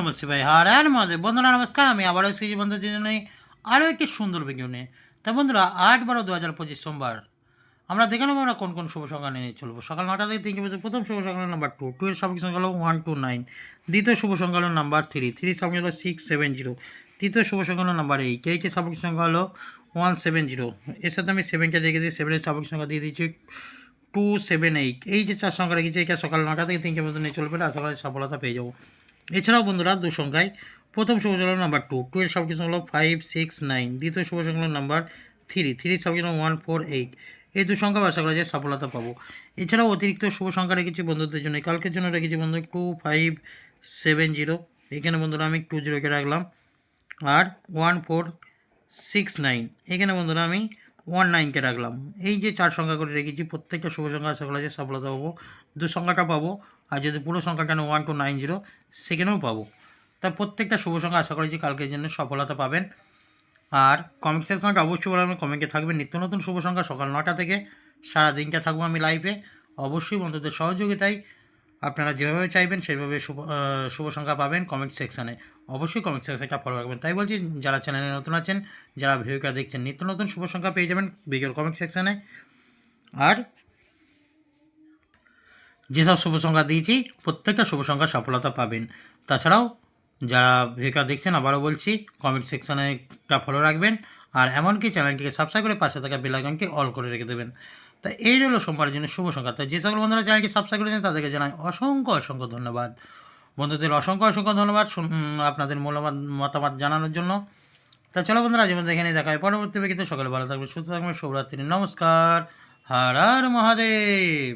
নমঃ শিবায়। হর হর মহাদেব। বন্ধুরা নমস্কার, আমি আবারও এসেছি বন্ধুদের জন্য আরও একটি সুন্দর ভিডিও নিয়ে। তাই বন্ধুরা 8/12/2025 সোমবার আমরা দেখে নেবো আমরা কোন কোন শুভ সংখ্যা নিয়ে চলবো। সকাল 9টা থেকে 3 বাজে প্রথম শুভ সংখ্যা হলো নাম্বার 2, 2 এর সাপেক্ষ সংখ্যা হলো 1 2 9, দ্বিতীয় শুভ সংখ্যা হলো নাম্বার 3, 3 সাপেক্ষ হলো 6 7 0, তৃতীয় শুভ সংখ্যা হলো নাম্বার 8, 8 এর সাপেক্ষ সংখ্যা হলো 1 7 0। এর সাথে আমি 7কে রেখে দিই, 7 এর সাপেক্ষ সংখ্যা দিয়ে দিচ্ছি 2 7 8। এই যে চার সংখ্যা রেখেছি এটা সকাল 9টা থেকে 3 মধ্যে নিয়ে চলবে, আশা করি সফলতা পেয়ে যাবো। এছাড়াও বন্ধুরা দু সংখ্যায় প্রথম শুভ সংখ্যা হলো নাম্বার 2, 2 এর সাপেক্ষ সংখ্যা হলো 5 6 9, দ্বিতীয় শুভ সংখ্যা হলো নাম্বার 3, 3 এর সাপেক্ষ সংখ্যা 1 4 8। এই দু সংখ্যা আশা করা যায় সফলতা পাবো। এছাড়াও অতিরিক্ত শুভ সংখ্যা রেখেছি বন্ধুদের জন্য, কালকের জন্য রেখেছি বন্ধু 2 5 7 0। এখানে বন্ধুরা আমি 2 0কে রাখলাম, আর 1 4 6 9 এখানে বন্ধুরা আমি 1 9কে রাখলাম। এই যে চার সংখ্যা করে রেখেছি প্রত্যেকটা শুভ সংখ্যা আশা করা যায় সফলতা পাবো। দু সংখ্যাটা পাবো, আর যদি পুরো সংখ্যাটা 1 2 9 0 সেখানেও পাবো। তাই প্রত্যেকটা শুভ সংখ্যা আশা করি যে কালকের জন্য সফলতা পাবেন। আর কমেন্ট সেকশনটা অবশ্যই বলবেন, কমেন্টে থাকবে নিত্য নতুন শুভ সংখ্যা। সকাল 9টা থেকে সারা দিনটা থাকবো আমি লাইভে। অবশ্যই বন্ধুদের সহযোগিতায় আপনারা যেভাবে চাইবেন সেইভাবে শুভ সংখ্যা পাবেন কমেন্ট সেকশানে। অবশ্যই কমেন্ট সেকশনটা ফলো রাখবেন। তাই বলছি, যারা চ্যানেলে নতুন আছেন, যারা ভিডিওটা দেখছেন, নিত্য নতুন শুভ সংখ্যা পেয়ে যাবেন ভিডিওর কমেন্ট সেকশানে। আর যেসব শুভ সংখ্যা দিয়েছি প্রত্যেকটা শুভ সংখ্যা সফলতা পাবেন। তাছাড়াও যারা ভিডিওটা দেখছেন আবারও বলছি কমেন্ট সেকশানেটা ফলো রাখবেন, আর এমনকি চ্যানেলটিকে সাবস্ক্রাইব করে পাশে থাকা বেল আইকনকে অল করে রেখে দেবেন। তাই এই হলো সোমবারের জন্য শুভ সংখ্যা। তাই যে সকল বন্ধুরা চ্যানেলটি সাবস্ক্রাইব করেছেন তাদেরকে জানাই অসংখ্য অসংখ্য ধন্যবাদ। বন্ধুদের অসংখ্য অসংখ্য ধন্যবাদ আপনাদের মূল্যবান মতামত জানানোর জন্য। তা চলো বন্ধুরা, যেমন দেখে নিয়ে দেখা হয় পরবর্তী ভিডিওতে। সকালে ভালো থাকবে, সুস্থ থাকবে, শুভরাত্রি, নমস্কার, হর হর মহাদেব।